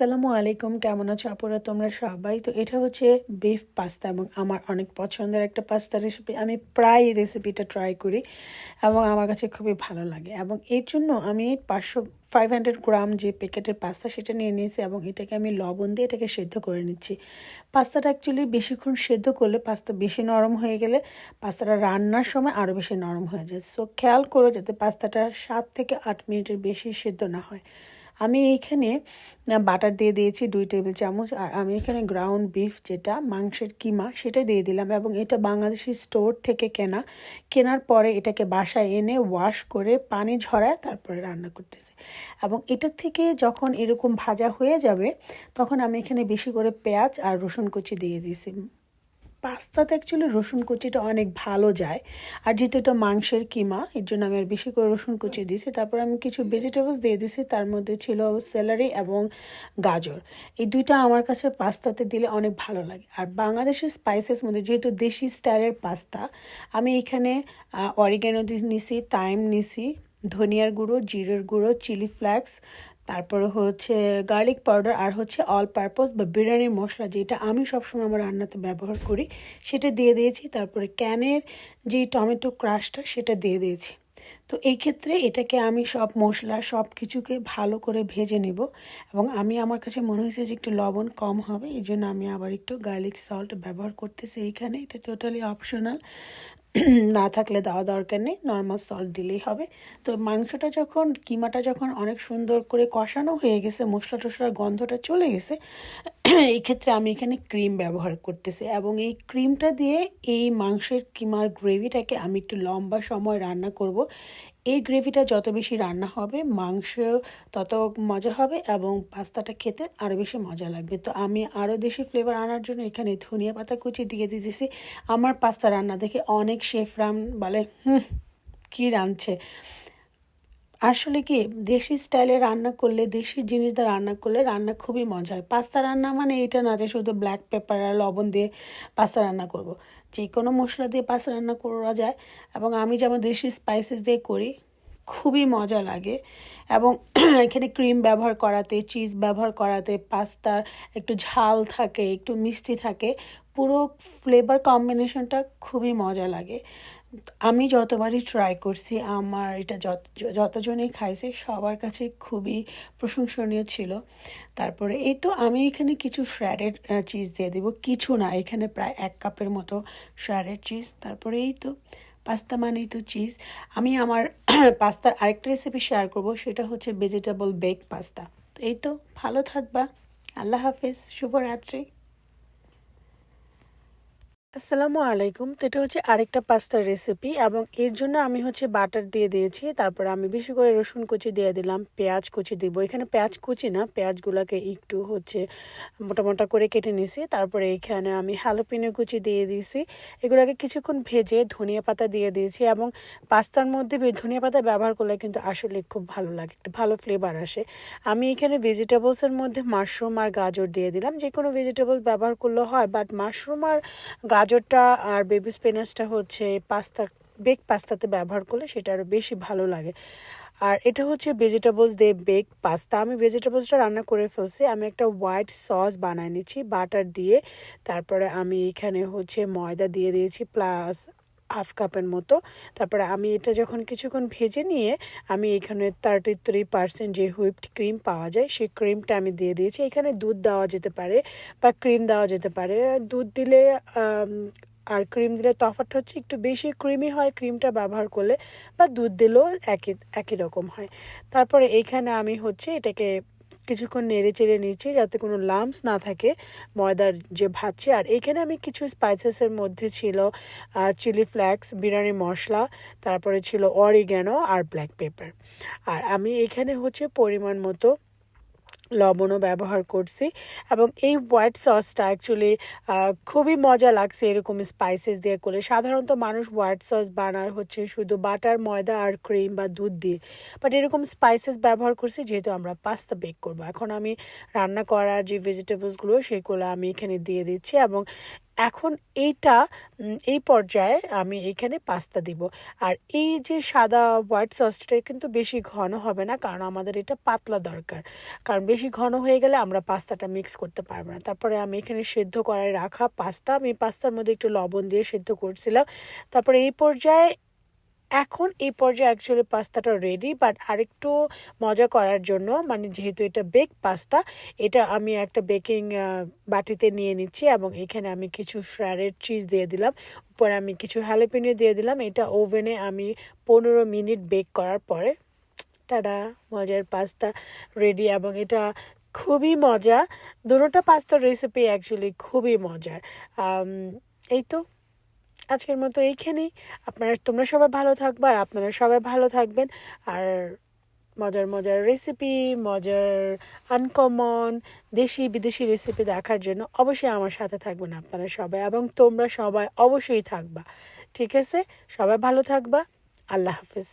আসসালামু আলাইকুম, কেমন আছো আপুরা তোমরা সবাই? তো এটা হচ্ছে বিফ পাস্তা এবং আমার অনেক পছন্দের একটা পাস্তা রেসিপি। আমি প্রায় এই রেসিপিটা ট্রাই করি এবং আমার কাছে খুবই ভালো লাগে। এবং এর জন্য আমি 500 গ্রাম যে প্যাকেটের পাস্তা সেটা নিয়ে নিয়েছি এবং এটাকে আমি লবণ দিয়ে এটাকে সেদ্ধ করে নিচ্ছি। পাস্তাটা অ্যাকচুয়ালি বেশিক্ষণ সেদ্ধ করলে পাস্তা বেশি নরম হয়ে গেলে পাস্তাটা রান্নার সময় আরও বেশি নরম হয়ে যায়। সো খেয়াল করো যাতে পাস্তাটা 7 থেকে 8 মিনিটের বেশি সেদ্ধ না হয়। আমি এইখানে বাটার দিয়ে দিয়েছি 2 টেবিল চামচ, আর আমি এখানে গ্রাউন্ড বিফ যেটা মাংসের কিমা সেটা দিয়ে দিলাম। এবং এটা বাংলাদেশি স্টোর থেকে কেনার পরে এটাকে বাসায় এনে ওয়াশ করে পানি ঝরায় তারপরে রান্না করতেছি। এবং এটার থেকে যখন এরকম ভাজা হয়ে যাবে তখন আমি এখানে বেশি করে পেঁয়াজ আর রসুন কুচি দিয়ে দিয়েছি। পাস্তাতে অ্যাকচুয়ালি রসুন কুচিটা অনেক ভালো যায়, আর যেহেতু এটা মাংসের কিমা এর জন্য আমি আর বেশি করে রসুন কুচি দিয়েছি। তারপর আমি কিছু ভেজিটেবলস দিয়ে দিয়েছি, তার মধ্যে ছিল সেলারি এবং গাজর। এই দুইটা আমার কাছে পাস্তাতে দিলে অনেক ভালো লাগে। আর বাংলাদেশের স্পাইসেস মধ্যে যেহেতু দেশি স্টাইলের পাস্তা, আমি এখানে অরিগ্যানো নিছি, থাইম নিছি, ধনিয়ার গুঁড়ো, জিরের গুঁড়ো, চিলি ফ্লেক্স, তারপরে হচ্ছে গার্লিক পাউডার, আর হচ্ছে অল পারপোজ বা বিরিয়ানি মশলা যেটা আমি সবসময় আমার রান্নাতে ব্যবহার করি সেটা দিয়ে দিয়েছি। তারপরে ক্যানের যে টমেটো ক্রাশটা সেটা দিয়ে দিয়েছি। তো এই ক্ষেত্রে এটাকে আমি সব মশলা সব কিছুকে ভালো করে ভেজে নেব। এবং আমার কাছে মনে হয়েছে যে একটু লবণ কম হবে, এই জন্য আমি আবার একটু গার্লিক সল্ট ব্যবহার করতেছি এইখানে। এটা টোটালি অপশনাল, না থাকলে দেওয়া দরকার নেই, নর্মাল সল্ট দিলেই হবে। তো কিমাটা যখন অনেক সুন্দর করে কষানো হয়ে গেছে, মশলা টশলার গন্ধটা চলে গেছে, এই ক্ষেত্রে আমি এখানে ক্রিম ব্যবহার করতেছি। এবং এই ক্রিমটা দিয়ে এই মাংসের কিমার গ্রেভিটাকে আমি একটু লম্বা সময় রান্না করব। এই গ্রেভিটা যত বেশি রান্না হবে মাংস তত মজা হবে এবং পাস্তাটা খেতে আরও বেশি মজা লাগবে। তো আমি আরও বেশি ফ্লেভার আনার জন্য এখানে ধনিয়া পাতা কুচি দিয়ে দিয়েছি। আমার পাস্তা রান্না দেখে অনেক শেফরাম বলে কি রাঁধছে। আসলে কি দেশি স্টাইলে রান্না করলে, দেশি জিনিস দিয়ে রান্না করলে রান্না খুবই মজা হয়। পাস্তা রান্না মানে এটা না যে শুধু ব্ল্যাক পেপার আর লবণ দিয়ে পাস্তা রান্না করব। যে কোনো মশলা দিয়ে পাস্তা রান্না করা যায় এবং আমি যেমন দেশি স্পাইসেস দিয়ে করি খুবই মজা লাগে। এবং এখানে ক্রিম ব্যবহার করাতে, চিজ ব্যবহার করাতে পাস্তার একটু ঝাল থাকে, একটু মিষ্টি থাকে, পুরো ফ্লেভার কম্বিনেশনটা খুবই মজা লাগে। আমি যতবারই ট্রাই করছি আমার এটা যতজনই খাইছে সবার কাছে খুবই প্রশংসনীয় ছিল। তারপরে এই তো আমি এখানে কিছু শ্রেডেড চিজ দিয়ে দেবো, কিছু না, এখানে প্রায় 1 কাপের মতো শ্রেডেড চিজ। তারপরে এই তো পাস্তা মানেই তো চিজ। আমি আমার পাস্তার আরেকটা রেসিপি শেয়ার করব, সেটা হচ্ছে ভেজিটেবল বেক পাস্তা। তো এই তো, ভালো থাকবা, আল্লাহ হাফেজ, শুভরাত্রি। আসসালামু আলাইকুম। তো এটা হচ্ছে আরেকটা পাস্তার রেসিপি এবং এর জন্য আমি হচ্ছে বাটার দিয়ে দিয়েছি। তারপরে আমি বেশি করে রসুন কুচি দিয়ে দিলাম, পেঁয়াজ কুচি দিব। এখানে পেঁয়াজ কুচি না, পেঁয়াজগুলোকে একটু হচ্ছে মোটা মোটা করে কেটে নিয়েছি। তারপরে এখানে আমি হ্যালোপিনো কুচি দিয়ে দিয়েছি। এগুলোকে কিছুক্ষণ ভেজে ধনিয়া পাতা দিয়ে দিয়েছি। এবং পাস্তার মধ্যে ধনিয়া পাতা ব্যবহার করলে কিন্তু আসলে খুব ভালো লাগে, একটু ভালো ফ্লেভার আসে। আমি এখানে ভেজিটেবলসের মধ্যে মাশরুম আর গাজর দিয়ে দিলাম। যে কোনো ভেজিটেবল ব্যবহার করলে হয়, বাট মাশরুম আর গাজরটা আর বেবি স্পিনাচটা হচ্ছে বেক পাস্তাতে ব্যবহার করলে সেটা আরও বেশি ভালো লাগে। আর এটা হচ্ছে ভেজিটেবলস দিয়ে বেক পাস্তা। আমি ভেজিটেবলসটা রান্না করে ফেলছি। আমি একটা হোয়াইট সস বানায় নিচ্ছি বাটার দিয়ে। তারপরে আমি এখানে হচ্ছে ময়দা দিয়ে দিয়েছি প্লাস 1/2 কাপের মতো। তারপরে আমি এটা যখন কিছুক্ষণ ভেজে নিয়ে আমি এখানে 33% যে হুইপড ক্রিম পাওয়া যায় সেই ক্রিমটা আমি দিয়ে দিয়েছি। এখানে দুধ দেওয়া যেতে পারে বা ক্রিম দেওয়া যেতে পারে। দুধ দিলে আর ক্রিম দিলে তফাৎ হচ্ছে একটু বেশি ক্রিমি হয় ক্রিমটা ব্যবহার করলে, বা দুধ দিলেও একই রকম হয়। তারপরে এইখানে আমি হচ্ছে এটাকে কিছুক্ষণ নেড়ে চেড়ে নিচ্ছি যাতে কোনো লাম্পস না থাকে ময়দার যে ভাজছে। আর এইখানে আমি কিছু স্পাইসেসের মধ্যে ছিল চিলি ফ্লেক্স, বিরিয়ানি মশলা, তারপরে ছিল অরিগ্যানো আর ব্ল্যাক পেপার। আর আমি এখানে হচ্ছে পরিমাণ মতো লবণও ব্যবহার করছি। এবং এই হোয়াইট সসটা অ্যাকচুয়ালি খুবই মজা লাগছে এরকম স্পাইসেস দিয়ে করলে। সাধারণত মানুষ হোয়াইট সস বানায় হচ্ছে শুধু বাটার, ময়দা আর ক্রিম বা দুধ দিয়ে, বাট এরকম স্পাইসেস ব্যবহার করছি যেহেতু আমরা পাস্তা বেক করবো। এখন আমি রান্না করার যে ভেজিটেবলসগুলো সেগুলো আমি এখানে দিয়ে দিচ্ছি এবং এখন এই পর্যায়ে আমি এখানে পাস্তা দিব। আর এই যে সাদা হোয়াইট সসটা কিন্তু বেশি ঘন হবে না, কারণ আমাদের এটা পাতলা দরকার, কারণ বেশি ঘন হয়ে গেলে আমরা পাস্তাটা মিক্স করতে পারবো না। তারপরে আমি এখানে সেদ্ধ করায় রাখা পাস্তা, আমি পাস্তার মধ্যে একটু লবণ দিয়ে সেদ্ধ করছিলাম। তারপরে এখন এই পর্যায়ে অ্যাকচুয়ালি পাস্তাটা রেডি, বাট আরেকটু মজা করার জন্য, মানে যেহেতু এটা বেক পাস্তা, এটা আমি একটা বেকিং বাটিতে নিয়ে নিচ্ছি এবং এখানে আমি কিছু শ্রেডেড চিজ দিয়ে দিলাম, উপরে আমি কিছু হ্যালাপিনো দিয়ে দিলাম। এটা ওভেনে আমি 15 মিনিট বেক করার পরে টাডা, মজার পাস্তা রেডি। এবং এটা খুবই মজা, দুটোটা পাস্তার রেসিপি অ্যাকচুয়ালি খুবই মজার। এই তো আজকের মতো এইখানেই। তোমরা সবাই ভালো থাকবে আর আপনারা সবাই ভালো থাকবেন। আর মজার মজার রেসিপি, মজার আনকমন দেশি বিদেশি রেসিপি দেখার জন্য অবশ্যই আমার সাথে থাকবেন আপনারা সবাই, এবং তোমরা সবাই অবশ্যই থাকবা। ঠিক আছে, সবাই ভালো থাকবা। আল্লাহ হাফিজ।